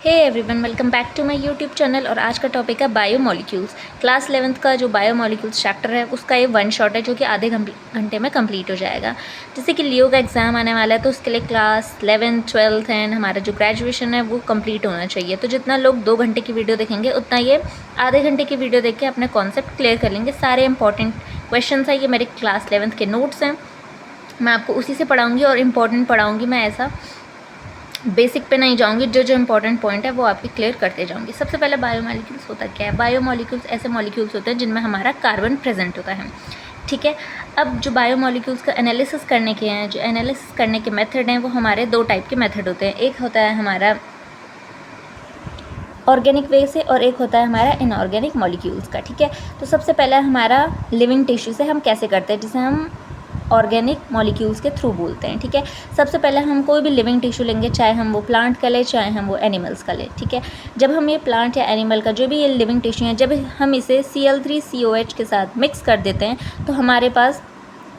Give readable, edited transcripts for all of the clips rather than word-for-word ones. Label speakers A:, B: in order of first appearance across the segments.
A: Hey everyone, welcome back to my YouTube channel. और आज का टॉपिक है बायोमोलिक्यूल्स। क्लास 11th का जो बायोमोलिक्यूल्स चैप्टर है उसका ये वन शॉट है जो कि आधे घंटे में कंप्लीट हो जाएगा। जैसे कि लियो का एग्ज़ाम आने वाला है तो उसके लिए क्लास 11th 12th एंड हमारा जो ग्रेजुएशन है वो कंप्लीट होना चाहिए। तो जितना लोग 2 घंटे की वीडियो देखेंगे उतना ये आधे घंटे की वीडियो देख के अपने कॉन्सेप्ट क्लियर कर लेंगे। सारे इंपॉर्टेंट क्वेश्चन है, ये मेरे क्लास 11th के नोट्स हैं, मैं आपको उसी से पढ़ाऊँगी और इम्पॉर्टेंट पढ़ाऊँगी। मैं ऐसा बेसिक पे नहीं जाऊंगी, जो जो इंपॉर्टेंट पॉइंट है वो आपकी क्लियर करते जाऊंगी। सबसे पहले बायोमोलिक्यूल्स होता क्या है। बायोमोलिक्यूल्स ऐसे मॉलिक्यूल्स होते हैं जिनमें हमारा कार्बन प्रेजेंट होता है, ठीक है। अब जो बायोमोलिक्यूल्स का एनालिसिस करने के हैं, जो एनालिसिस करने के मेथड हैं वो हमारे 2 टाइप के मेथड होते हैं। एक होता है हमारा ऑर्गेनिक वे से और एक होता है हमारा इनऑर्गेनिक मॉलिक्यूल्स का, ठीक है। तो सबसे पहले हमारा लिविंग टिश्यू से हम कैसे करते हैं, जिसे हम ऑर्गेनिक मॉलिक्यूल्स के थ्रू बोलते हैं, ठीक है। सबसे पहले हम कोई भी लिविंग टिश्यू लेंगे, चाहे हम वो प्लांट का लें चाहे हम वो एनिमल्स का लें, ठीक है। जब हम ये प्लांट या एनिमल का जो भी ये लिविंग टिश्यू है, जब हम इसे Cl3COH के साथ मिक्स कर देते हैं तो हमारे पास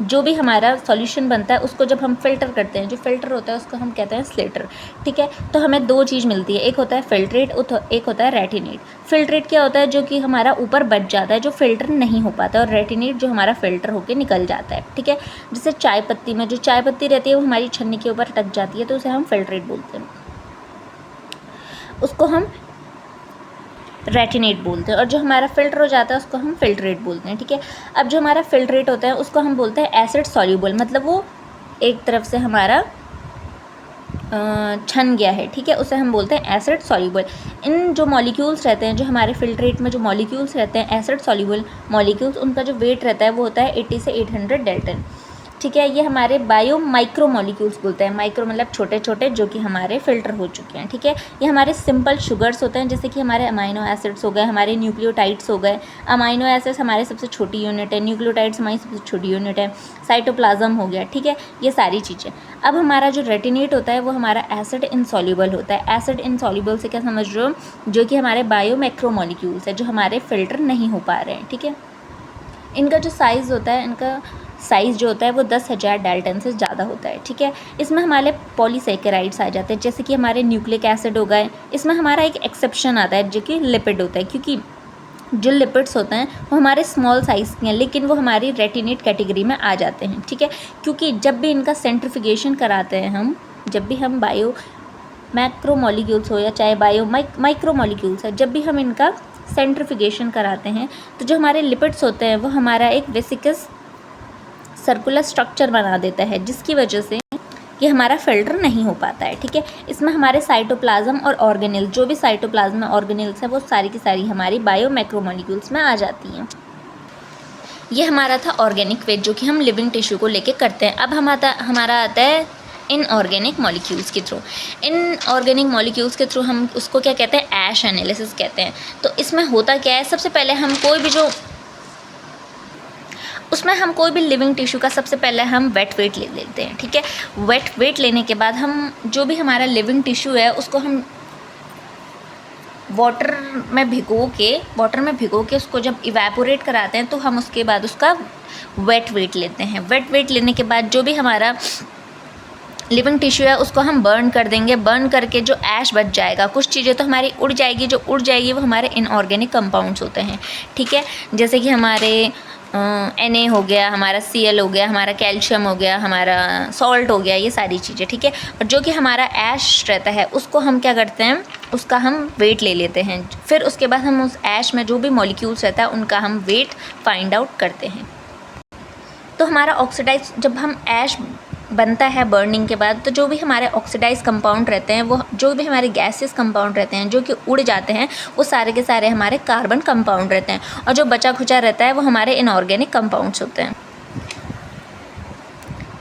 A: जो भी हमारा सॉल्यूशन बनता है उसको जब हम फ़िल्टर करते हैं, जो फ़िल्टर होता है उसको हम कहते हैं स्लेटर, ठीक है। तो हमें 2 चीज़ मिलती है, एक होता है फ़िल्ट्रेट, एक होता है रेटिनेट। फ़िल्ट्रेट क्या होता है, जो कि हमारा ऊपर बच जाता है, जो फ़िल्टर नहीं हो पाता, और रेटिनेट जो हमारा फ़िल्टर होकर निकल जाता है, ठीक है। जैसे चाय पत्ती में जो चाय पत्ती रहती है वो हमारी छन्नी के ऊपर अटक जाती है तो उसे हम फ़िल्ट्रेट बोलते हैं, उसको हम रेटिनेट बोलते हैं। और जो हमारा फ़िल्टर हो जाता है उसको हम फ़िल्ट्रेट बोलते हैं, ठीक है। अब जो हमारा फ़िल्ट्रेट होता है उसको हम बोलते हैं एसिड सॉल्यूबल, मतलब वो एक तरफ से हमारा छन गया है, ठीक है, उसे हम बोलते हैं एसिड सॉल्यूबल। इन जो मॉलिक्यूल्स रहते हैं, जो हमारे फ़िल्ट्रेट में जो मॉलिक्यूल्स रहते हैं एसिड सॉल्यूबल मॉलिक्यूल्स, उनका जो वेट रहता है वो होता है 80 से 800 डेल्टन, ठीक है। ये हमारे बायो माइक्रो मॉलिक्यूल्स बोलते हैं। माइक्रो मतलब छोटे छोटे, जो कि हमारे फ़िल्टर हो चुके हैं, ठीक है। ये हमारे सिंपल शुगर्स होते हैं, जैसे कि हमारे अमाइनो एसिड्स हो गए, हमारे न्यूक्लियोटाइड्स हो गए। अमाइनो एसिड्स हमारे सबसे छोटी यूनिट है, न्यूक्लियोटाइड्स हमारी सबसे छोटी यूनिट है, साइटोप्लाज्म हो गया, ठीक है, ये सारी चीज़ें। अब हमारा जो रेटिनेट होता है वो हमारा एसिड इनसॉल्युबल होता है। एसिड इनसॉल्युबल से क्या समझ रहे हो, जो कि हमारे बायो मैक्रो मॉलिक्यूल्स है, जो हमारे फ़िल्टर नहीं हो पा रहे हैं, ठीक है। इनका जो साइज़ होता है, इनका साइज़ जो होता है वो 10,000 डाल्टन से ज़्यादा होता है, ठीक है। इसमें हमारे पॉलीसेकेराइड्स आ जाते हैं, जैसे कि हमारे न्यूक्लिक एसिड हो गए। इसमें हमारा एक एक्सेप्शन आता है जो कि लिपिड होता है, क्योंकि जो लिपिड्स होते हैं वो हमारे स्मॉल साइज़ के हैं, लेकिन वो हमारी रेटिनेट कैटेगरी में आ जाते हैं, ठीक है। क्योंकि जब भी इनका सेंट्रीफिकेशन कराते हैं हम, जब भी हम बायो मैक्रो मॉलिक्यूल्स हो या चाहे बायो माइक्रो मॉलिक्यूल्स है, जब भी हम इनका सेंट्रीफिकेशन कराते हैं तो जो हमारे लिपिड्स होते हैं वो हमारा एक वेसिकस सर्कुलर स्ट्रक्चर बना देता है, जिसकी वजह से ये हमारा फ़िल्टर नहीं हो पाता है, ठीक है। इसमें हमारे साइटोप्लाज्म और ऑर्गेनेल, जो भी साइटोप्लाज्म में ऑर्गेनेल्स है वो सारी की सारी हमारी बायो मैक्रोमोलिक्यूल्स में आ जाती हैं। ये हमारा था ऑर्गेनिक वेट, जो कि हम लिविंग टिश्यू को लेके करते हैं। अब हमारा आता है इनऑर्गेनिक मॉलिक्यूल्स के थ्रू। इनऑर्गेनिक मॉलिक्यूल्स के थ्रू हम उसको क्या कहते हैं, ऐश एनालिसिस कहते हैं। तो इसमें होता क्या है, सबसे पहले हम कोई भी लिविंग टिश्यू का सबसे पहले हम वेट वेट ले लेते हैं, ठीक है। वेट वेट लेने के बाद हम जो भी हमारा लिविंग टिश्यू है उसको हम वाटर में भिगो के उसको जब इवेपोरेट कराते हैं तो हम उसके बाद उसका वेट वेट लेते हैं। वेट वेट लेने के बाद जो भी हमारा लिविंग टिश्यू है उसको हम बर्न कर देंगे। बर्न करके जो ऐश बच जाएगा, कुछ चीज़ें तो हमारी उड़ जाएगी, जो उड़ जाएगी वो हमारे इनऑर्गेनिक कंपाउंड्स होते हैं, ठीक है। जैसे कि हमारे Na हो गया, हमारा Cl हो गया, हमारा कैल्शियम हो गया, हमारा सॉल्ट हो गया, ये सारी चीज़ें, ठीक है। और जो कि हमारा ऐश रहता है उसको हम क्या करते हैं, उसका हम वेट ले लेते हैं। फिर उसके बाद हम उस ऐश में जो भी मॉलिक्यूल्स रहता है उनका हम वेट फाइंड आउट करते हैं। तो हमारा ऑक्सीडाइज, जब हम ऐश बनता है बर्निंग के बाद, तो जो भी हमारे ऑक्सीडाइज कंपाउंड रहते हैं, वो जो भी हमारे गैसेस कंपाउंड रहते हैं जो कि उड़ जाते हैं, वो सारे के सारे हमारे कार्बन कंपाउंड रहते हैं। और जो बचा खुचा रहता है वो हमारे इनऑर्गेनिक कंपाउंड्स होते हैं,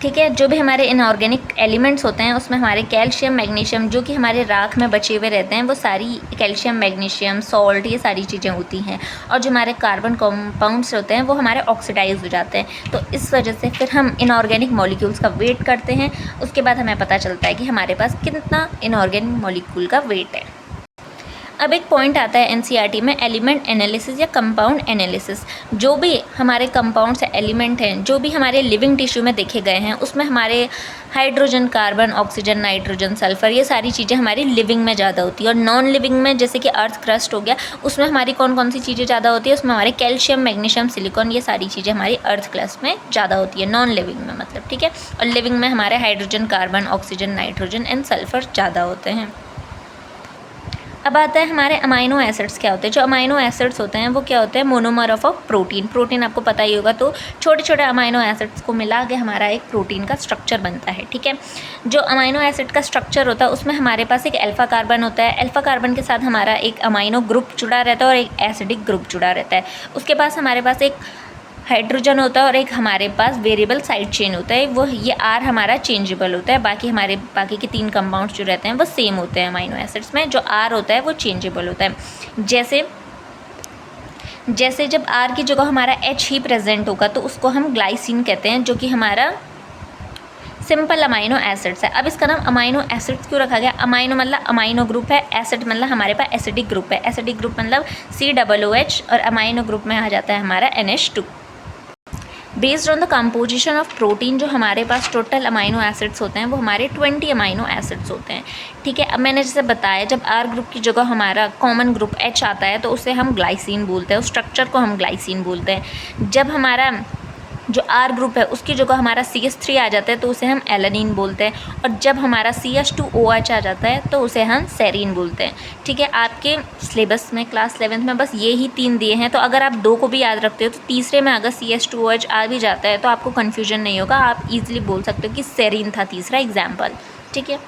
A: ठीक है। जो भी हमारे इनऑर्गेनिक एलिमेंट्स होते हैं उसमें हमारे कैल्शियम मैग्नीशियम, जो कि हमारे राख में बचे हुए रहते हैं, वो सारी कैल्शियम मैग्नीशियम सॉल्ट ये सारी चीज़ें होती हैं। और जो हमारे कार्बन कंपाउंड्स होते हैं वो हमारे ऑक्सीडाइज हो जाते हैं। तो इस वजह से फिर हम इनऑर्गेनिक मॉलिक्यूल्स का वेट करते हैं। उसके बाद हमें पता चलता है कि हमारे पास कितना इनऑर्गेनिक मॉलिक्यूल का वेट है। अब एक पॉइंट आता है एनसीईआरटी में, एलिमेंट एनालिसिस या कंपाउंड एनालिसिस। जो भी हमारे कंपाउंड्स या एलिमेंट हैं, जो भी हमारे लिविंग टिश्यू में देखे गए हैं, उसमें हमारे hydrogen, carbon, oxygen, nitrogen, sulphur, ये सारी चीज़ें हमारी लिविंग में ज़्यादा होती है। और नॉन लिविंग में जैसे कि अर्थ क्रस्ट हो गया, उसमें हमारी कौन कौन सी चीज़ें ज़्यादा होती है, उसमें हमारे कैल्शियम, मैग्नीशियम, सिलिकॉन, ये सारी चीज़ें हमारी अर्थ क्रस्ट में ज़्यादा होती है, नॉन लिविंग में मतलब, ठीक है। और लिविंग में हमारे hydrogen, carbon, oxygen, nitrogen and sulphur ज़्यादा होते हैं। अब आता है हमारे अमाइनो एसिड्स क्या होते हैं। जो अमाइनो एसिड्स होते हैं वो क्या होते हैं, monomer of a protein. Protein आपको पता ही होगा, तो छोटे छोटे अमाइनो एसिड्स को मिला के हमारा एक प्रोटीन का स्ट्रक्चर बनता है, ठीक है। जो अमाइनो एसिड का स्ट्रक्चर होता है उसमें हमारे पास एक अल्फा कार्बन होता है, अल्फा कार्बन के साथ हमारा एक अमाइनो ग्रुप जुड़ा रहता है और एक एसिडिक ग्रुप जुड़ा रहता है। उसके पास हमारे पास एक हाइड्रोजन होता है और एक हमारे पास वेरिएबल साइड चेन होता है, वो ये आर हमारा चेंजेबल होता है। बाकी के 3 कंपाउंड्स जो रहते हैं वो सेम होते हैं अमाइनो एसिड्स में, जो आर होता है वो चेंजेबल होता है। जैसे जब आर की जगह हमारा एच ही प्रेजेंट होगा तो उसको हम ग्लाइसिन कहते हैं, जो कि हमारा सिंपल अमाइनो एसिड्स है। अब इसका नाम अमाइनो एसिड्स क्यों रखा गया? अमाइनो मतलब अमाइनो ग्रुप है, एसिड मतलब हमारे पास एसिडिक ग्रुप है। एसिडिक ग्रुप मतलब COOH और अमाइनो ग्रुप में आ जाता है हमारा NH2। Based on the composition of protein, जो हमारे पास टोटल अमाइनो एसिड्स होते हैं वो हमारे 20 अमाइनो एसिड्स होते हैं, ठीक है। अब मैंने जैसे बताया, जब आर ग्रुप की जगह हमारा कॉमन ग्रुप H आता है तो उसे हम ग्लाइसिन बोलते हैं, उस स्ट्रक्चर को हम ग्लाइसिन बोलते हैं। जब हमारा जो आर ग्रुप है उसकी जगह हमारा CH3 आ जाता है तो उसे हम एलानिन बोलते हैं। और जब हमारा CH2OH आ जाता है तो उसे हम सेरीन बोलते हैं, ठीक है। आपके सिलेबस में क्लास 11th में बस ये ही 3 दिए हैं, तो अगर आप 2 को भी याद रखते हो तो तीसरे में अगर CH2OH आ भी जाता है तो आपको कन्फ्यूजन नहीं होगा, आप ईजिली बोल सकते हो कि सेरीन था तीसरा एग्जाम्पल, ठीक है।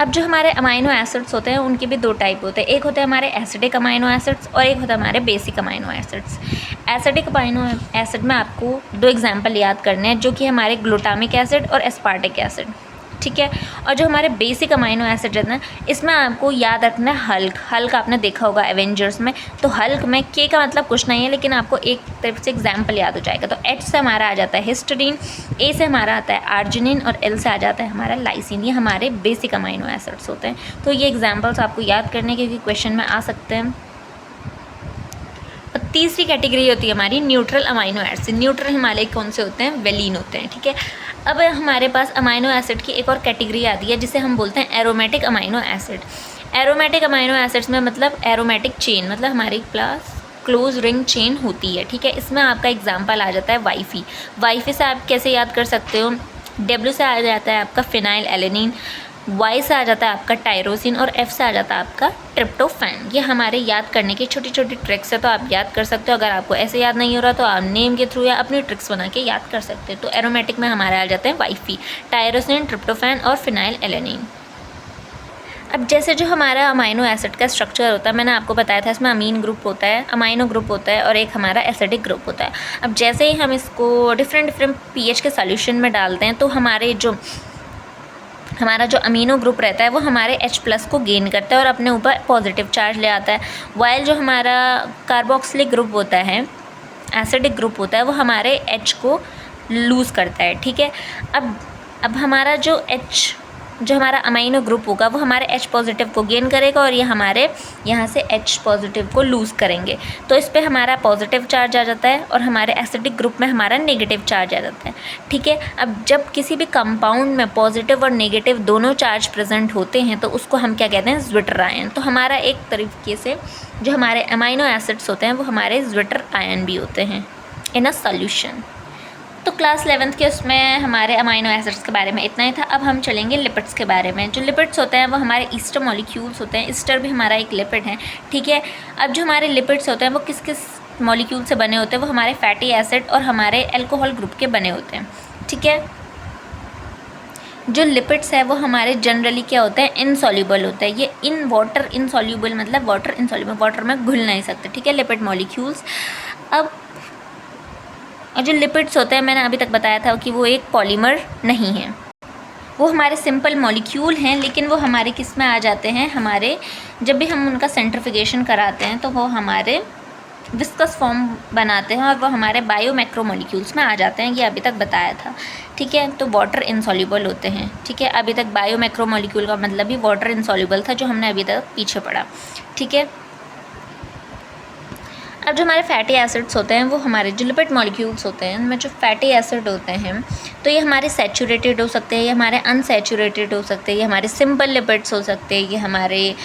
A: अब जो हमारे अमाइनो एसिड्स होते हैं उनके भी 2 टाइप होते हैं, एक होते हैं हमारे एसिडिक अमाइनो एसिड्स और एक होता है हमारे basic amino acids. Acidic amino acid में आपको 2 एग्जाम्पल याद करने हैं, जो कि हमारे ग्लूटामिक एसिड और एस्पार्टिक एसिड, ठीक है। और जो हमारे बेसिक अमाइनो एसिड है ना, इसमें आपको याद रखना है हल्क आपने देखा होगा एवेंजर्स में, तो हल्क में के का मतलब कुछ नहीं है, लेकिन आपको एक तरफ से एग्जाम्पल याद हो जाएगा। तो H से हमारा आ जाता है हिस्टडीन, A से हमारा आता है आर्जिनिन और L से आ जाता है हमारा लाइसिन। ये हमारे बेसिक अमाइनो एसिड्स होते हैं। तो ये एग्जाम्पल्स आपको याद करने के क्योंकि क्वेश्चन में आ सकते हैं। और तीसरी कैटेगरी होती है हमारी न्यूट्रल अमाइनो एसिड। न्यूट्रल हमारे कौन से होते हैं? वेलिन होते हैं, ठीक है। अब हमारे पास अमाइनो एसिड की एक और कैटेगरी आती है जिसे हम बोलते हैं aromatic amino acid. Aromatic amino acids में मतलब एरोमेटिक चेन, मतलब हमारी प्लस क्लोज रिंग चेन होती है, ठीक है। इसमें आपका एग्जाम्पल आ जाता है वाईफी। वाईफी से आप कैसे याद कर सकते हो? W से आ जाता है आपका फिनाइल एलेनिन, Y से आ जाता है आपका टायरोसिन और F से आ जाता है आपका ट्रिप्टोफैन। ये हमारे याद करने की छोटी छोटी ट्रिक्स है, तो आप याद कर सकते हो। अगर आपको ऐसे याद नहीं हो रहा तो आप नेम के थ्रू या अपनी ट्रिक्स बना के याद कर सकते हो। तो एरोमेटिक में हमारे आ जाते हैं वाईफी, टायरोसिन, ट्रिप्टोफैन और फिनाइल एलेनिन। अब जैसे जो हमारा अमाइनो एसिड का स्ट्रक्चर होता है, मैंने आपको बताया था इसमें अमीन ग्रुप होता है, अमाइनो ग्रुप होता है और एक हमारा एसिडिक ग्रुप होता है। अब जैसे ही हम इसको डिफरेंट pH के सॉल्यूशन में डालते हैं तो हमारा जो अमीनो ग्रुप रहता है वो हमारे H+ को गेन करता है और अपने ऊपर पॉजिटिव चार्ज ले आता है। वाइल जो हमारा कार्बोक्सिलिक ग्रुप होता है, एसिडिक ग्रुप होता है, वो हमारे H को लूज़ करता है, ठीक है। अब हमारा जो हमारा अमाइनो ग्रुप होगा वो हमारे H+ को गेन करेगा और ये हमारे यहाँ से H+ को लूज़ करेंगे, तो इस पर हमारा पॉजिटिव चार्ज आ जाता है और हमारे एसिडिक ग्रुप में हमारा नेगेटिव चार्ज आ जाता है, ठीक है। अब जब किसी भी कंपाउंड में पॉजिटिव और नेगेटिव दोनों चार्ज प्रेजेंट होते हैं तो उसको हम क्या कहते हैं? ज़्विटर आयन। तो हमारा एक तरीके से जो हमारे अमाइनो एसिड्स होते हैं वो हमारे ज़्विटर आयन भी होते हैं इन अ सॉल्यूशन। तो क्लास 11th के उसमें हमारे अमाइनो एसिड्स के बारे में इतना ही था। अब हम चलेंगे लिपिड्स के बारे में। जो लिपिड्स होते हैं वो हमारे ईस्टर मॉलिक्यूल्स होते हैं। ईस्टर भी हमारा एक लिपिड है, ठीक है। अब जो हमारे लिपिड्स होते हैं वो किस किस मॉलिक्यूल से बने होते हैं? वो हमारे फैटी एसिड और हमारे अल्कोहल ग्रुप के बने होते हैं, ठीक है। जो लिपिड्स है वो हमारे जनरली क्या होते हैं? इनसॉल्यूबल होता है। ये इन वाटर इनसॉल्यूबल मतलब वाटर इनसॉल्यूबल, वाटर में घुल नहीं सकते, ठीक है, लिपिड मॉलिक्यूल्स। अब और जो लिपिड्स होते हैं मैंने अभी तक बताया था कि वो एक पॉलीमर नहीं है, वो हमारे सिंपल मॉलिक्यूल हैं, लेकिन वो हमारे किस में आ जाते हैं? हमारे जब भी हम उनका सेंट्रिफिकेशन कराते हैं तो वो हमारे विस्कस फॉर्म बनाते हैं और वो हमारे बायोमैक्रोमोलिक्यूल्स में आ जाते हैं, ये अभी तक बताया था। ठीक है, तो वाटर इनसॉल्युबल होते हैं। ठीक है, अभी तक बायोमैक्रोमोलिक्यूल का मतलब ही वाटर इनसॉल्युबल था, जो हमने अभी तक पीछे पढ़ा। ठीक है, अब जो हमारे फैटी एसिड्स होते हैं वो हमारे जो लिपिड मॉलिक्यूल्स होते हैं उनमें जो फैटी एसिड होते हैं तो ये हमारे सैचुरेटेड हो सकते हैं, ये हमारे अनसैचुरेटेड हो सकते हैं, ये हमारे सिंपल लिपिड्स हो सकते हैं, ये हमारे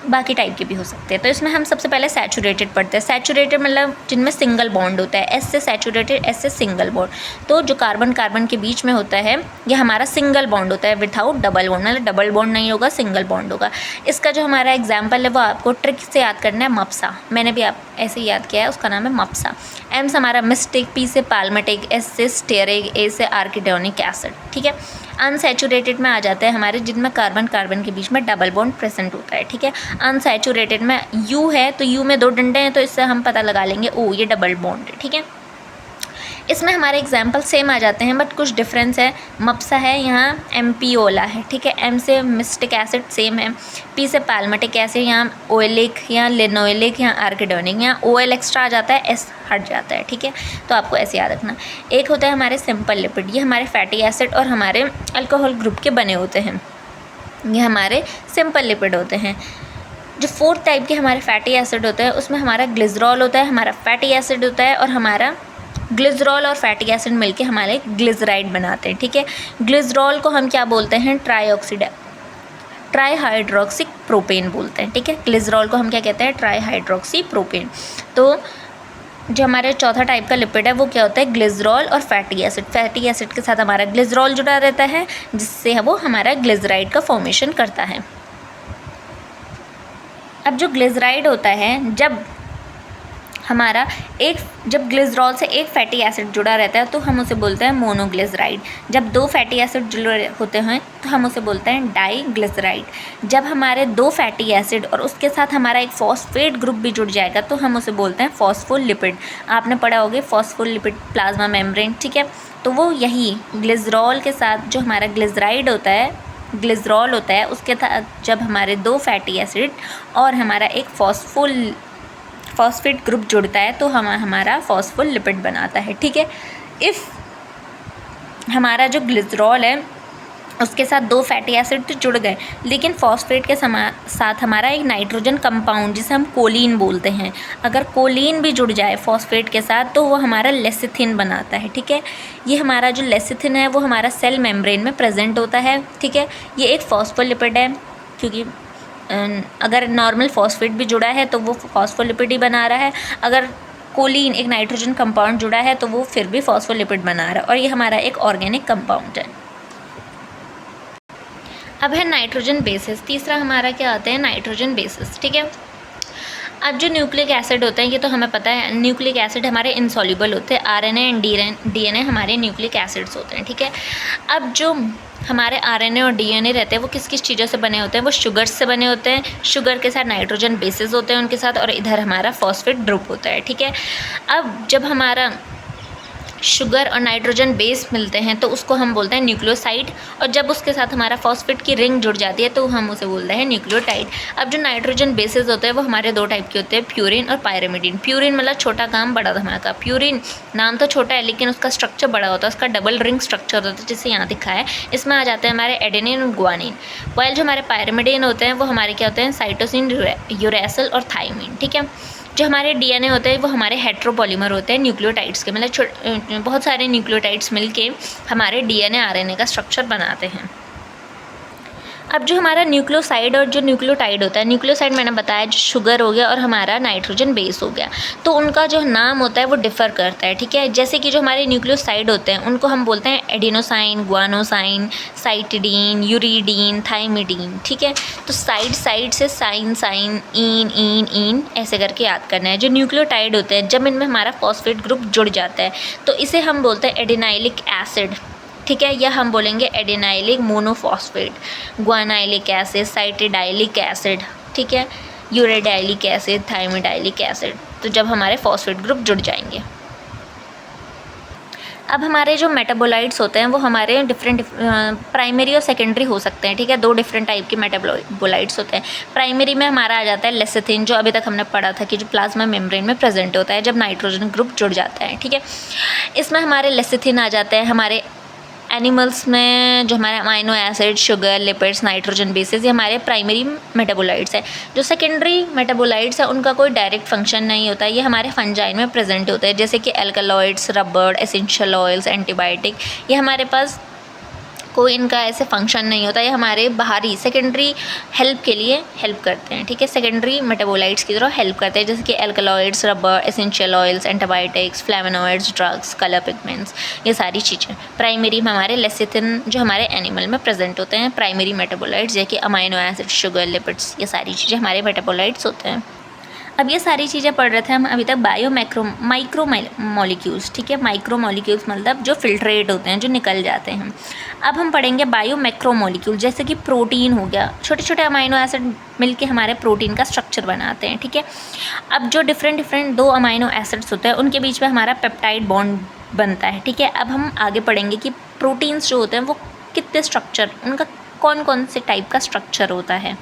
A: बाकी टाइप के भी हो सकते हैं। तो इसमें हम सबसे पहले सैचुरेटेड पढ़ते हैं। सैचुरेटेड मतलब जिनमें सिंगल बॉन्ड होता है, एस से सैचुरेटेड, एस से सिंगल बॉन्ड। तो जो कार्बन कार्बन के बीच में होता है ये हमारा सिंगल बॉन्ड होता है विथआउट डबल बॉन्ड, मतलब डबल बॉन्ड नहीं होगा, सिंगल बॉन्ड होगा। इसका जो हमारा एग्जाम्पल है वो आपको ट्रिक से याद करना है, मप्सा। मैंने भी आप ऐसे ही याद किया है, उसका नाम है मप्सा। एम से हमारा मिस्टिक, पी से पाल्मेटिक, एस से स्टेरिक, ए से आर्किडोनिक एसिड। ठीक है, अनसैचुरेटेड में आ जाते हैं हमारे जिनमें कार्बन कार्बन के बीच में डबल बॉन्ड प्रेजेंट होता है। ठीक है, अनसैचुरेटेड में यू है तो यू में 2 डंडे हैं तो इससे हम पता लगा लेंगे ओ ये डबल बॉन्ड है। ठीक है, इसमें हमारे एग्जाम्पल सेम आ जाते हैं बट कुछ डिफरेंस है। मप्सा है, यहाँ एम्पियोला है। ठीक है, एम से मिस्टिक एसिड सेम है, पी से पाल्मेटिक एसिड, यहाँ ओएलिक, यहाँ लिनोइलिक, यहाँ आर्किडोनिक, यहाँ ओएल एक्स्ट्रा आ जाता है, एस हट जाता है। ठीक है, तो आपको ऐसे याद रखना। एक होता है हमारे सिंपल लिपिड, ये हमारे फैटी एसिड और हमारे अल्कोहल ग्रुप के बने होते हैं, ये हमारे सिंपल लिपिड होते हैं। जो 4th टाइप के हमारे फैटी एसिड होते हैं उसमें हमारा ग्लिसरॉल होता है, हमारा फैटी एसिड होता है और हमारा ग्लिसरॉल और फैटी एसिड मिलके हमारे ग्लिसराइड बनाते हैं। ठीक है, ग्लिसरॉल को हम क्या बोलते हैं, ट्राईहाइड्रोक्सी प्रोपेन बोलते हैं। ठीक है, ग्लिसरॉल को हम क्या कहते हैं, ट्राईहाइड्रोक्सी प्रोपेन। तो जो हमारे चौथा टाइप का लिपिड है वो क्या होता है, ग्लिसरॉल और फैटी एसिड। फैटी एसिड के साथ हमारा ग्लिसरॉल जुड़ा रहता है जिससे वो हमारा ग्लिसराइड का फॉर्मेशन करता है। अब जो ग्लिसराइड होता है, जब ग्लिसरॉल से एक फैटी एसिड जुड़ा रहता है तो हम उसे बोलते हैं मोनोग्लिसराइड। जब 2 फैटी एसिड जुड़े होते हैं तो हम उसे बोलते हैं डाईग्लिसराइड। जब हमारे 2 फैटी एसिड और उसके साथ हमारा एक फॉस्फेट ग्रुप भी जुड़ जाएगा तो हम उसे बोलते हैं फॉस्फोलिपिड। आपने पढ़ा होगा फॉस्फोलिपिड प्लाज्मा मेम्ब्रेन। ठीक है, तो वो यही ग्लिसरॉल के साथ जो हमारा ग्लिसरॉल होता है उसके साथ जब हमारे 2 फैटी एसिड और हमारा एक फॉस्फेट ग्रुप जुड़ता है तो हमारा फॉस्फोलिपिड बनाता है। ठीक है, इफ़ हमारा जो ग्लिसरॉल है उसके साथ 2 फैटी एसिड तो जुड़ गए लेकिन फॉस्फेट के साथ हमारा एक नाइट्रोजन कंपाउंड जिसे हम कोलिन बोलते हैं, अगर कोलिन भी जुड़ जाए फॉस्फेट के साथ तो वो हमारा लेसिथिन बनाता है। ठीक है, ये हमारा जो लेसिथिन है वो हमारा सेल मेम्ब्रेन में प्रेजेंट होता है। ठीक है, ये एक फॉस्फोलिपिड है क्योंकि अगर नॉर्मल फॉस्फेट भी जुड़ा है तो वो फॉस्फोलिपिड ही बना रहा है, अगर कोलिन एक नाइट्रोजन कंपाउंड जुड़ा है तो वो फिर भी फॉस्फोलिपिड बना रहा है और ये हमारा एक ऑर्गेनिक कंपाउंड है। अब है नाइट्रोजन बेसिस। तीसरा हमारा क्या आता है, नाइट्रोजन बेसिस। ठीक है, अब जो न्यूक्लिक एसिड होते हैं ये तो हमें पता है, न्यूक्लिक एसिड हमारे इनसॉल्युबल होते हैं, आरएनए एंड डीएनए हमारे न्यूक्लिक एसिड्स होते हैं। ठीक है, अब जो हमारे आरएनए और डीएनए रहते हैं वो किस किस चीज़ों से बने होते हैं, वो शुगर से बने होते हैं, शुगर के साथ नाइट्रोजन बेसिस होते हैं उनके साथ, और इधर हमारा फॉस्फेट ग्रुप होता है। ठीक है, अब जब हमारा शुगर और नाइट्रोजन बेस मिलते हैं तो उसको हम बोलते हैं न्यूक्लियोसाइड, और जब उसके साथ हमारा फॉस्फेट की रिंग जुड़ जाती है तो हम उसे बोलते हैं न्यूक्लियोटाइड। अब जो नाइट्रोजन बेसेस होते हैं वो हमारे 2 टाइप के होते हैं, प्यूरिन और पायरिमिडिन। प्यूरिन मतलब छोटा काम बड़ा धमाका। प्यूरिन नाम तो छोटा है लेकिन उसका स्ट्रक्चर बड़ा होता है, उसका डबल रिंग स्ट्रक्चर होता है जैसे यहाँ दिखा है। इसमें आ जाते हैं हमारे एडेनिन और ग्वानिन। वाइल जो हमारे पायरिमिडिन होते हैं वो हमारे क्या होते हैं, साइटोसिन, यूरेसिल और थाइमिन। ठीक है, जो हमारे डीएनए होते हैं वो हमारे हेट्रोपॉलीमर होते हैं न्यूक्लियोटाइड्स के, मतलब बहुत सारे न्यूक्लियोटाइड्स मिलके हमारे डीएनए आरएनए का स्ट्रक्चर बनाते हैं। अब जो हमारा न्यूक्लियोसाइड और जो न्यूक्लियोटाइड होता है, न्यूक्लियोसाइड मैंने बताया जो शुगर हो गया और हमारा नाइट्रोजन बेस हो गया, तो उनका जो नाम होता है वो डिफ़र करता है। ठीक है, जैसे कि जो हमारे न्यूक्लियोसाइड होते हैं उनको हम बोलते हैं adenosine, guanosine, cytidine, uridine, thymidine. ठीक है, तो साइड से साइन इन ऐसे करके याद करना है। जो न्यूक्लियोटाइड होते हैं जब इनमें हमारा फॉस्फेट ग्रुप जुड़ जाता है तो इसे हम बोलते हैं एडिनाइलिक एसिड। ठीक है, यह हम बोलेंगे adenylic monophosphate, guanylic acid, cytidylic acid. ठीक है, यूरेडाइलिक एसिड, थाइमिडाइलिक एसिड, तो जब हमारे फॉस्फेट ग्रुप जुड़ जाएंगे। अब हमारे जो मेटाबोलाइट्स होते हैं वो हमारे डिफरेंट प्राइमरी और सेकेंडरी हो सकते हैं, ठीक है। 2 डिफरेंट टाइप के मेटाबोलाइट्स होते हैं। प्राइमरी में हमारा आ जाता है लेसिथिन, जो अभी तक हमने पढ़ा था कि जो प्लाज्मा मेम्ब्रेन में प्रेजेंट होता है जब नाइट्रोजन ग्रुप जुड़ जाता है, ठीक है। इसमें हमारे लेसिथिन आ जाते हैं। हमारे एनिमल्स में जो हमारे amino acid, sugar, lipids, nitrogen bases, ये हमारे प्राइमरी मेटाबोलाइट्स हैं। जो सेकेंडरी मेटाबोलाइट्स हैं उनका कोई डायरेक्ट फंक्शन नहीं होता, ये हमारे फंजाई में प्रेजेंट होते हैं, जैसे कि alkaloids, rubber, essential oils, antibiotic. ये हमारे पास कोई इनका ऐसे फंक्शन नहीं होता, ये हमारे बाहरी सेकेंडरी हेल्प के लिए हेल्प करते हैं, ठीक है। सेकेंडरी मेटाबोलाइट्स की तरह हेल्प करते हैं, जैसे कि alkaloids, rubber, essential oils, antibiotics, flavonoids, drugs, colour pigments, ये सारी चीज़ें। प्राइमरी में हमारे लेसिथिन जो हमारे एनिमल में प्रेजेंट होते हैं, प्राइमरी मेटाबोलाइट्स जैसे कि अमाइनो एसिड, शुगर, लिपिड्स, ये सारी चीज़ें हमारे मेटाबोलाइट्स होते हैं। अब ये सारी चीज़ें पढ़ रहे थे हम अभी तक माइक्रो मॉलिक्यूल्स, ठीक है। माइक्रो मॉलिक्यूल्स मतलब जो फिल्ट्रेट होते हैं, जो निकल जाते हैं। अब हम पढ़ेंगे बायो मैक्रो मॉलिक्यूल, जैसे कि प्रोटीन हो गया। छोटे छोटे अमाइनो एसिड मिलके हमारे प्रोटीन का स्ट्रक्चर बनाते हैं, ठीक है। अब जो डिफरेंट 2 अमाइनो एसिड्स होते हैं उनके बीच में हमारा पेप्टाइड बॉन्ड बनता है, ठीक है। अब हम आगे पढ़ेंगे कि प्रोटीन्स जो होते हैं वो कितने स्ट्रक्चर, उनका कौन कौन से टाइप का स्ट्रक्चर होता है।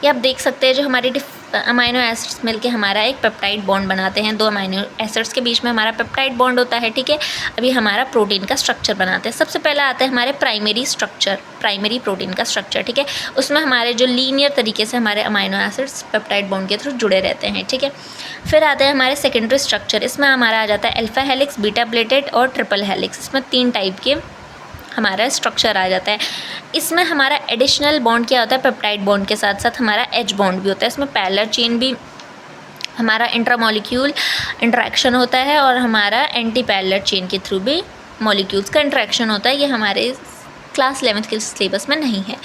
A: ये आप देख सकते हैं, जो हमारी अमाइनो एसिड्स मिलके हमारा एक पेप्टाइड बॉन्ड बनाते हैं। 2 अमाइनो एसिड्स के बीच में हमारा पेप्टाइड बॉन्ड होता है, ठीक है। अभी हमारा प्रोटीन का स्ट्रक्चर बनाते हैं। सबसे पहला आता है हमारे प्राइमरी प्रोटीन का स्ट्रक्चर, ठीक है। उसमें हमारे जो लीनियर तरीके से हमारे अमाइनो एसिड्स पेप्टाइड बॉन्ड के थ्रू जुड़े रहते हैं, ठीक है। फिर आता है हमारे सेकेंडरी स्ट्रक्चर। इसमें हमारा आ जाता है अल्फा हेलिक्स, बीटा प्लेटेड और ट्रिपल हेलिक्स। इसमें 3 टाइप के हमारा स्ट्रक्चर आ जाता है। इसमें हमारा एडिशनल बॉन्ड क्या होता है, पेप्टाइड बॉन्ड के साथ साथ हमारा एच बॉन्ड भी होता है। इसमें पैरेलल चेन भी हमारा इंट्रामॉलिक्यूल इंटरेक्शन होता है और हमारा एंटी पैरेलल चेन के थ्रू भी मॉलिक्यूल्स का इंटरेक्शन होता है। ये हमारे क्लास 11th के सिलेबस में नहीं है,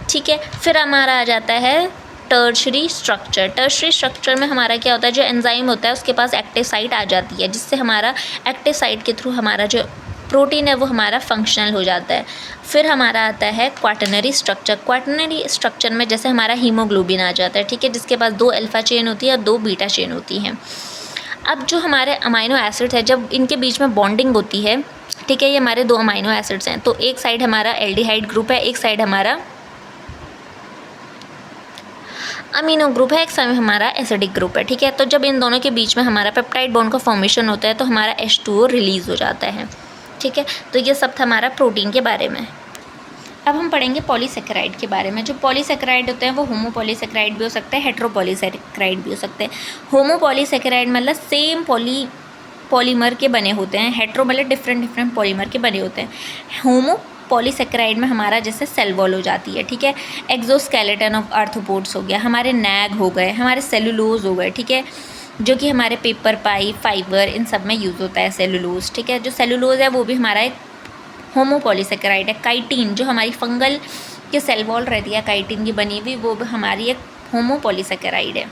A: ठीक है। फिर हमारा आ जाता है टर्शरी स्ट्रक्चर। टर्शरी स्ट्रक्चर में हमारा क्या होता है, जो एंजाइम होता है उसके पास एक्टिव साइट आ जाती है, जिससे हमारा एक्टिव साइट के थ्रू हमारा जो प्रोटीन है वो हमारा फंक्शनल हो जाता है। फिर हमारा आता है क्वाटरनरी स्ट्रक्चर। क्वाटरनरी स्ट्रक्चर में जैसे हमारा हीमोग्लोबिन आ जाता है, ठीक है, जिसके पास 2 अल्फा चेन होती है और 2 बीटा चेन होती हैं। अब जो हमारे अमाइनो एसिड है, जब इनके बीच में बॉन्डिंग होती है, ठीक है, ये हमारे 2 अमाइनो एसिड्स हैं, तो एक साइड हमारा एल्डिहाइड ग्रुप है, एक साइड हमारा अमीनो ग्रुप है, एक साइड हमारा एसिडिक ग्रुप है, ठीक है। तो जब इन दोनों के बीच में हमारा पेप्टाइड बॉन्ड का फॉर्मेशन होता है तो हमारा H2O रिलीज़ हो जाता है, ठीक है। तो ये सब था हमारा प्रोटीन के बारे में। अब हम पढ़ेंगे पॉलीसेकेराइड के बारे में। जो पॉलीसेकेराइड होते हैं वो होमोपॉलीसेकेराइड भी हो सकते हैं, हेट्रोपॉलीसेकेराइड भी हो सकते हैं। होमोपॉलीसेकेराइड मतलब सेम पॉलीमर के बने होते हैं, हेट्रो मतलब डिफरेंट पॉलीमर के बने होते हैं। होमो पॉलीसेकेराइड में हमारा जैसे सेल वॉल हो जाती है, ठीक है। एक्सोस्केलेटन ऑफ आर्थ्रोपोड्स हो गया, हमारे नैग हो गए, हमारे सेलुलोज हो गए, ठीक है, जो कि हमारे पेपर पाइप, फाइबर, इन सब में यूज़ होता है सेलुलोज, ठीक है। जो सेलुलोज है वो भी हमारा एक होमोपॉलीसेकेराइड है। काइटिन जो हमारी फंगल के सेल वॉल रहती है काइटिन की बनी हुई, वो भी हमारी एक होमोपॉलीसेकेराइड है,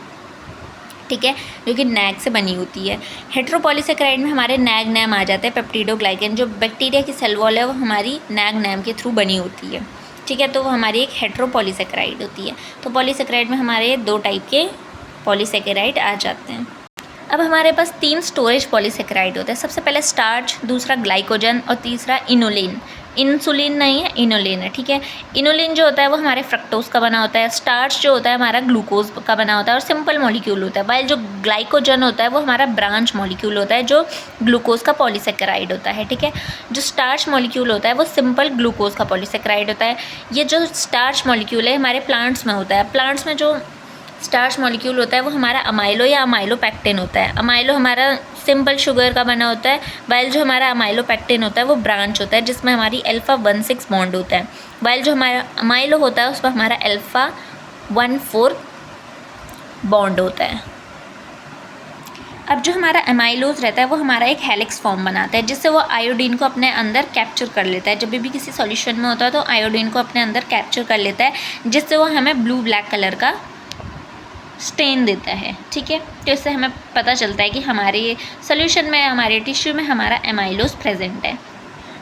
A: ठीक है, जो कि नैग से बनी होती है। हेट्रोपॉलीसेकेराइड में हमारे नैग नैम आ जाते हैं, पेप्टिडोग्लाइकन जो बैक्टीरिया की सेल वॉल है वो हमारी नैग नैम के थ्रू बनी होती है, ठीक है। तो वो हमारी एक हेट्रोपॉलीसेकेराइड होती है। तो पॉलीसेकेराइड में हमारे 2 टाइप के पॉलीसेकेराइड आ जाते हैं। अब हमारे पास 3 स्टोरेज पॉलीसेकेराइड होते हैं। सबसे पहले स्टार्च, दूसरा ग्लाइकोजन और तीसरा इनोलिन। इंसुलिन नहीं है, इनोलिन है, ठीक है। इनोलिन जो होता है वो हमारे फ्रक्टोज का बना होता है, स्टार्च जो होता है हमारा ग्लूकोज का बना होता है और सिंपल मॉलिक्यूल होता है, वाइल जो ग्लाइकोजन होता है वो हमारा ब्रांच मॉलिक्यूल होता है जो ग्लूकोज का पॉलीसेकेराइड होता है, ठीक है। जो स्टार्च मॉलिक्यूल होता है वो सिंपल ग्लूकोज का पॉलीसेकेराइड होता है। ये जो स्टार्च मॉलिक्यूल है हमारे प्लांट्स में होता है। प्लांट्स में जो स्टार्च मॉलिक्यूल होता है वो हमारा अमाइलो या अमाइलोपेक्टिन होता है। अमाइलो हमारा सिंपल शुगर का बना होता है, वाइल जो हमारा अमाइलोपेक्टिन होता है वो ब्रांच होता है जिसमें हमारी अल्फा 1,6 बॉन्ड होता है, वाइल जो हमारा अमाइलो होता है उसमें हमारा अल्फा 1,4 बॉन्ड होता है। अब जो हमारा अमाइलोज रहता है वो हमारा एक हेलिक्स फॉर्म बनाता है जिससे वो आयोडीन को अपने अंदर कैप्चर कर लेता है। जब भी किसी सॉल्यूशन में होता है तो आयोडीन को अपने अंदर कैप्चर कर लेता है जिससे वो हमें ब्लू ब्लैक कलर का स्टेन देता है, ठीक है। तो इससे हमें पता चलता है कि हमारे सॉल्यूशन में, हमारे टिश्यू में हमारा एमाइलोज प्रेजेंट है।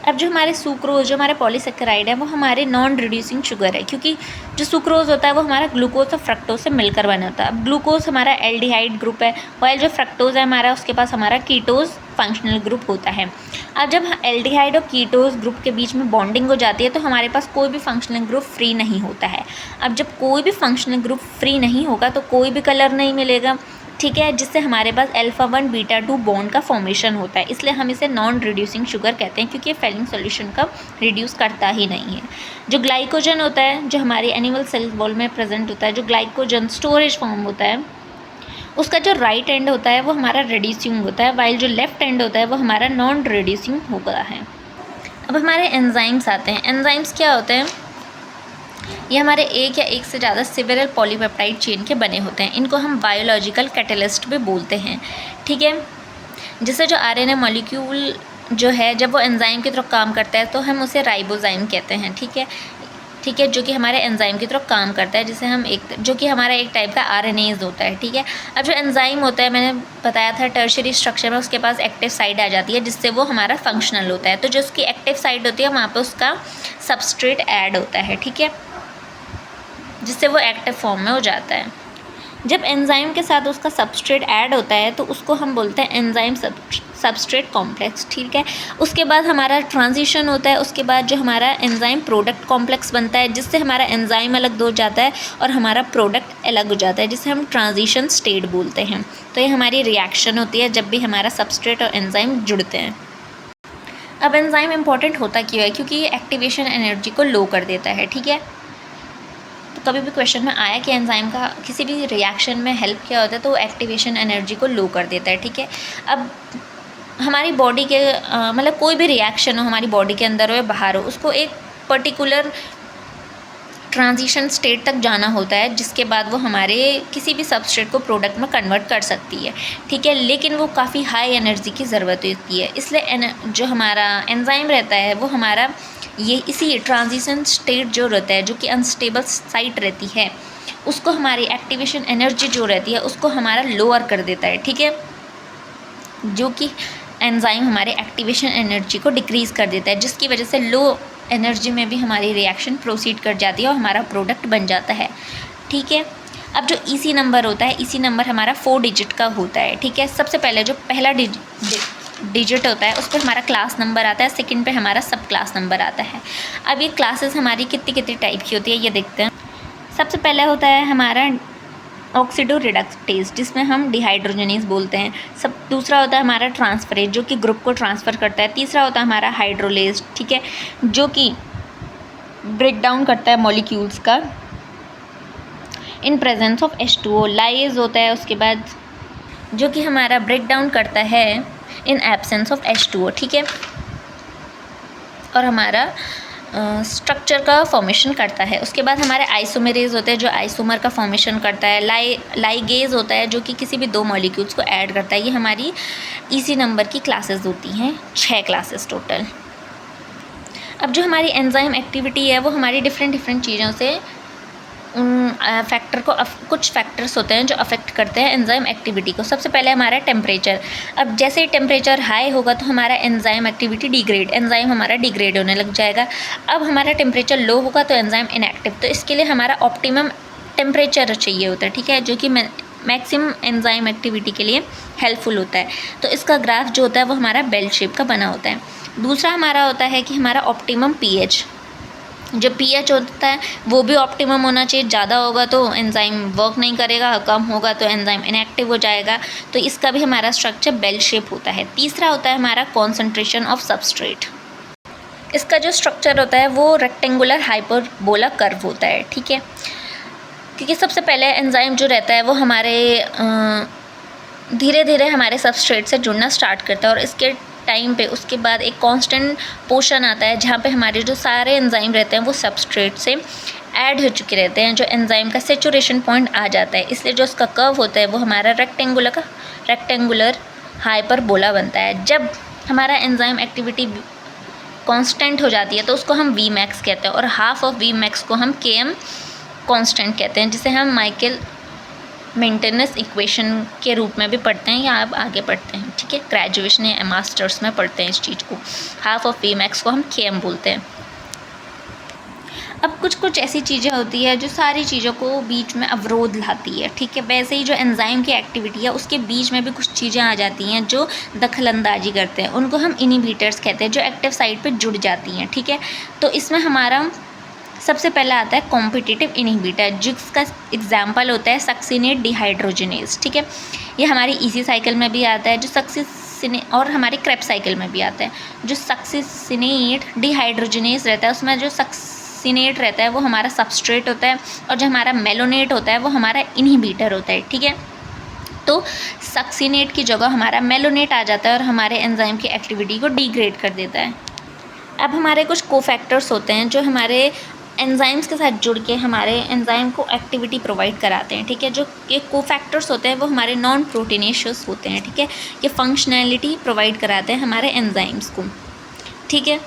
A: अब जो हमारे सुक्रोज, जो हमारे पॉलीसेकेराइड है वो हमारे नॉन रिड्यूसिंग शुगर है, क्योंकि जो सुक्रोज होता है वो हमारा ग्लूकोज और फ्रक्टोज से मिलकर बना होता है। अब ग्लूकोज हमारा एल्डिहाइड ग्रुप है, वाइल जो फ्रक्टोज है हमारा उसके पास हमारा कीटोज फंक्शनल ग्रुप होता है। अब जब एल्डिहाइड और कीटोस ग्रुप के बीच में बॉन्डिंग हो जाती है तो हमारे पास कोई भी फंक्शनल ग्रुप फ्री नहीं होता है। अब जब कोई भी फंक्शनल ग्रुप फ्री नहीं होगा तो कोई भी कलर नहीं मिलेगा, ठीक है, जिससे हमारे पास अल्फा 1 बीटा 2 बॉन्ड का फॉर्मेशन होता है। इसलिए हम इसे नॉन रिड्यूसिंग शुगर कहते हैं, क्योंकि ये फेलिंग सॉल्यूशन का रिड्यूस करता ही नहीं है। जो ग्लाइकोजन होता है, जो हमारे एनिमल सेल वॉल में प्रेजेंट होता है, जो ग्लाइकोजन स्टोरेज फॉर्म होता है, उसका जो राइट एंड होता है वो हमारा रिड्यूसिंग होता है, वाइल जो लेफ्ट एंड होता है वो हमारा नॉन रिड्यूसिंग होता है। अब हमारे एंजाइम्स आते हैं। एंजाइम्स क्या होते हैं? ये हमारे एक या एक से ज़्यादा सिवेरल पॉलीपेप्टाइड चेन के बने होते हैं। इनको हम बायोलॉजिकल कैटलिस्ट भी बोलते हैं, ठीक है। जिससे जो आरएनए मॉलिक्यूल जो है, जब वो एंजाइम की तरफ काम करता है तो हम उसे राइबोजाइम कहते हैं, ठीक है, ठीक है, जो कि हमारे एंजाइम की तरफ काम करता है, जिसे हम जो कि हमारा एक टाइप का आरएनएज होता है, ठीक है। अब जो एंजाइम होता है, मैंने बताया था टर्शियरी स्ट्रक्चर में उसके पास एक्टिव साइट आ जाती है, जिससे वो हमारा फंक्शनल होता है। तो जो उसकी एक्टिव साइट होती है वहाँ पर उसका सबस्ट्रेट ऐड होता है, ठीक है, जिससे वो एक्टिव फॉर्म में हो जाता है। जब एंजाइम के साथ उसका सबस्ट्रेट ऐड होता है तो उसको हम बोलते हैं एंजाइम सबस्ट्रेट कॉम्प्लेक्स, ठीक है। उसके बाद हमारा ट्रांजिशन होता है, उसके बाद जो हमारा एंजाइम प्रोडक्ट कॉम्प्लेक्स बनता है, जिससे हमारा एंजाइम अलग हो जाता है और हमारा प्रोडक्ट अलग हो जाता है, जिसे हम ट्रांजिशन स्टेट बोलते हैं। तो ये हमारी रिएक्शन होती है जब भी हमारा सबस्ट्रेट और एंजाइम जुड़ते हैं। अब एंजाइम इंपॉर्टेंट होता क्यों है? क्योंकि ये एक्टिवेशन एनर्जी को लो कर देता है, ठीक है। कभी भी क्वेश्चन में आया कि एंजाइम का किसी भी रिएक्शन में हेल्प क्या होता है, तो वो एक्टिवेशन एनर्जी को लो कर देता है, ठीक है। अब हमारी बॉडी के मतलब कोई भी रिएक्शन हो हमारी बॉडी के अंदर हो या बाहर हो, उसको एक पर्टिकुलर ट्रांजिशन स्टेट तक जाना होता है, जिसके बाद वो हमारे किसी भी सबस्ट्रेट को प्रोडक्ट में कन्वर्ट कर सकती है, ठीक है। लेकिन वो काफ़ी हाई एनर्जी की ज़रूरत होती है, इसलिए जो हमारा एंजाइम रहता है वो हमारा ये इसी ट्रांजिशन स्टेट जो रहता है, जो कि अनस्टेबल साइट रहती है, उसको हमारी एक्टिवेशन एनर्जी जो रहती है उसको हमारा लोअर कर देता है, ठीक है। जो कि एंजाइम हमारे एक्टिवेशन एनर्जी को डिक्रीज़ कर देता है, जिसकी वजह से लो एनर्जी में भी हमारी रिएक्शन प्रोसीड कर जाती है और हमारा प्रोडक्ट बन जाता है, ठीक है। अब जो ईसी नंबर होता है, ईसी नंबर हमारा 4 डिजिट का होता है, ठीक है। सबसे पहले जो पहला डिजिट होता है उस पर हमारा क्लास नंबर आता है, सेकंड पे हमारा सब क्लास नंबर आता है। अब ये क्लासेस हमारी कितनी कितनी टाइप की होती है ये देखते हैं। सबसे पहले होता है हमारा ऑक्सीडो रिडक्टेज, जिसमें हम डिहाइड्रोजनेज बोलते हैं। दूसरा होता है हमारा ट्रांसफरेज, जो कि ग्रुप को ट्रांसफ़र करता है। तीसरा होता है हमारा हाइड्रोलेज, ठीक है, जो कि ब्रेक डाउन करता है मॉलिक्यूल्स का in presence of H2O। Lies होता है उसके बाद, जो कि हमारा ब्रेक डाउन करता है इन एब्सेंस ऑफ H2O, ठीक है, और हमारा स्ट्रक्चर का फॉर्मेशन करता है। उसके बाद हमारे आइसोमेरेज होते हैं, जो आइसोमर का फॉर्मेशन करता है। लाइगेज होता है, जो कि किसी भी 2 मॉलिक्यूल्स को ऐड करता है। ये हमारी इसी नंबर की क्लासेस होती हैं, 6 क्लासेस टोटल। अब जो हमारी एंजाइम एक्टिविटी है वो हमारी डिफरेंट चीज़ों से फैक्टर को कुछ फैक्टर्स होते हैं जो अफेक्ट करते हैं एंजाइम एक्टिविटी को। सबसे पहले हमारा टेम्परेचर। अब जैसे ही टेम्परेचर हाई होगा तो हमारा एंजाइम एक्टिविटी एंजाइम हमारा डिग्रेड होने लग जाएगा। अब हमारा टेम्परेचर लो होगा तो एंजाइम इनएक्टिव। तो इसके लिए हमारा ऑप्टिमम टेम्परेचर चाहिए होता है, ठीक है, जो कि मैक्सिमम एंजाइम एक्टिविटी के लिए हेल्पफुल होता है। तो इसका ग्राफ जो होता है वो हमारा बेल शेप का बना होता है। दूसरा हमारा होता है कि हमारा ऑप्टिमम पीएच। जो पीएच होता है वो भी ऑप्टिमम होना चाहिए। ज़्यादा होगा तो एंजाइम वर्क नहीं करेगा, कम होगा तो एंजाइम इनएक्टिव हो जाएगा। तो इसका भी हमारा स्ट्रक्चर बेल शेप होता है। तीसरा होता है हमारा कॉन्सेंट्रेशन ऑफ सबस्ट्रेट। इसका जो स्ट्रक्चर होता है वो रेक्टेंगुलर हाइपरबोला कर्व होता है, ठीक है, क्योंकि सबसे पहले एंजाइम जो रहता है वो हमारे धीरे धीरे हमारे सबस्ट्रेट से जुड़ना स्टार्ट करता है और इसके टाइम पे उसके बाद एक कांस्टेंट पोर्शन आता है जहाँ पे हमारे जो सारे एंजाइम रहते हैं वो सबस्ट्रेट से ऐड हो चुके रहते हैं, जो एंजाइम का सेचुरेशन पॉइंट आ जाता है। इसलिए जो उसका कर्व होता है वो हमारा रेक्टेंगुलर हाइपरबोला बनता है। जब हमारा एंजाइम एक्टिविटी कांस्टेंट हो जाती है तो उसको हम Vmax कहते हैं और हाफ ऑफ Vmax को हम Km कांस्टेंट कहते हैं, जिसे हम माइकल मेंटेनेंस इक्वेशन के रूप में भी पढ़ते हैं या आप आगे पढ़ते हैं, ठीक है, ग्रेजुएशन या मास्टर्स में पढ़ते हैं इस चीज़ को। हाफ ऑफ Vmax को हम Km बोलते हैं। अब कुछ कुछ ऐसी चीज़ें होती है जो सारी चीज़ों को बीच में अवरोध लाती है, ठीक है। वैसे ही जो एंजाइम की एक्टिविटी है उसके बीच में भी कुछ चीज़ें आ जाती हैं जो दखलंदाजी करते हैं, उनको हम इनहिबिटर्स कहते हैं, जो एक्टिव साइट पे जुड़ जाती हैं, ठीक है। तो इसमें हमारा सबसे पहले आता है कॉम्पिटिटिव इनहिबिटर, जिसका एग्जाम्पल होता है सक्सिनेट डिहाइड्रोजिनेज, ठीक है। ये हमारी ईसी साइकिल में भी आता है, जो सक्सिने और हमारे क्रेब साइकिल में भी आता है। जो सक्सिनेट डिहाइड्रोजिनेज रहता है उसमें जो सक्सिनेट रहता है वो हमारा सबस्ट्रेट होता है, और जो हमारा मेलोनेट होता है वो हमारा इनहिबिटर होता है, ठीक है। तो सक्सिनेट की जगह हमारा मेलोनेट आ जाता है और हमारे एंजाइम की एक्टिविटी को डिग्रेड कर देता है। अब हमारे कुछ कोफैक्टर्स होते हैं जो हमारे एंजाइम्स के साथ जुड़ के हमारे एंजाइम को एक्टिविटी प्रोवाइड कराते हैं, ठीक है। जो ये कोफैक्टर्स होते हैं वो हमारे नॉन प्रोटीनेशियस होते हैं, ठीक है। ये फंक्शनैलिटी प्रोवाइड कराते हैं हमारे एंजाइम्स को, ठीक है।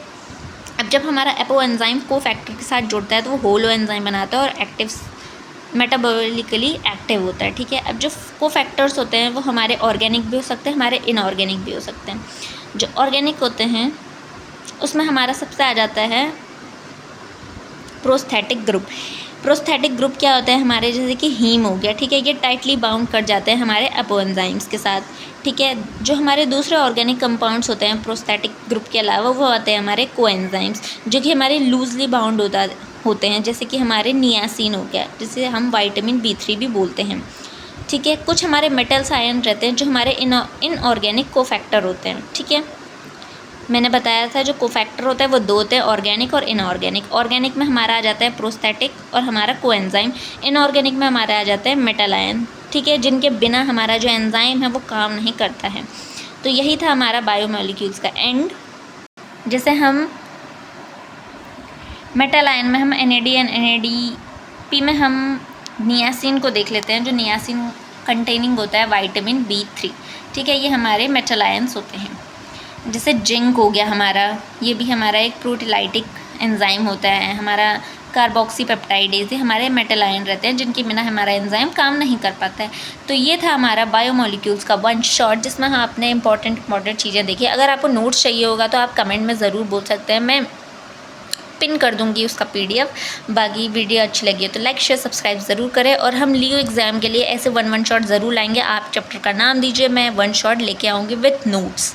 A: अब जब हमारा एपो एंजाइम कोफैक्टर के साथ जुड़ता है तो वो होलो एंजाइम बनाता है और एक्टिव मेटाबॉलिकली एक्टिव होता है, ठीक है। अब जो कोफैक्टर्स होते हैं वो हमारे ऑर्गेनिक भी हो सकते हैं, हमारे इनऑर्गेनिक भी हो सकते हैं। जो ऑर्गेनिक होते हैं उसमें हमारा सबसे आ जाता है प्रोस्थेटिक ग्रुप। प्रोस्थेटिक ग्रुप क्या होता है हमारे, जैसे कि हीम हो गया, ठीक है। ये टाइटली बाउंड कर जाते हैं हमारे एपो एंजाइम्स के साथ, ठीक है। जो हमारे दूसरे ऑर्गेनिक कंपाउंड्स होते हैं प्रोस्थेटिक ग्रुप के अलावा वो आते हैं हमारे कोएंजाइम्स, जो कि हमारे लूजली बाउंड होते हैं, जैसे कि हमारे नियासिन हो गया, जिसे हम विटामिन B3 भी बोलते हैं, ठीक है। कुछ हमारे मेटल्स आयन रहते हैं जो हमारे इनऑर्गेनिक कोफैक्टर होते हैं, ठीक है। मैंने बताया था जो कोफैक्टर होता है वो दो होते हैं, ऑर्गेनिक और इनऑर्गेनिक। ऑर्गेनिक में हमारा आ जाता है प्रोस्थेटिक और हमारा कोएंजाइम, इनऑर्गेनिक में हमारा आ जाता है मेटल आयन, ठीक है, जिनके बिना हमारा जो एंजाइम है वो काम नहीं करता है। तो यही था हमारा बायोमोलिक्यूल्स का एंड। जैसे हम मेटल आयन में हम NAD और NADP में हम नियासिन को देख लेते हैं, जो नियासिन कंटेनिंग होता है विटामिन B3, ठीक है। ये हमारे मेटल आयन्स होते हैं। जैसे जिंक हो गया हमारा, ये भी हमारा एक प्रोटीलाइटिक एंजाइम होता है। हमारा कार्बोक्सीपेप्टाइडेज, ये हमारे मेटल आयन रहते हैं जिनके बिना हमारा एंजाइम काम नहीं कर पाता है। तो ये था हमारा बायोमोलिक्यूल्स का वन शॉट, जिसमें हम आपने इंपॉर्टेंट चीज़ें देखी। अगर आपको नोट्स चाहिए होगा तो आप कमेंट में ज़रूर बोल सकते हैं, मैं पिन कर दूंगी उसका PDF। बाकी वीडियो अच्छी लगी है तो लाइक शेयर सब्सक्राइब ज़रूर करें, और हम लियो एग्ज़ाम के लिए ऐसे वन शॉट ज़रूर लाएंगे। आप चैप्टर का नाम दीजिए, मैं वन शॉट लेके आऊँगी विथ नोट्स।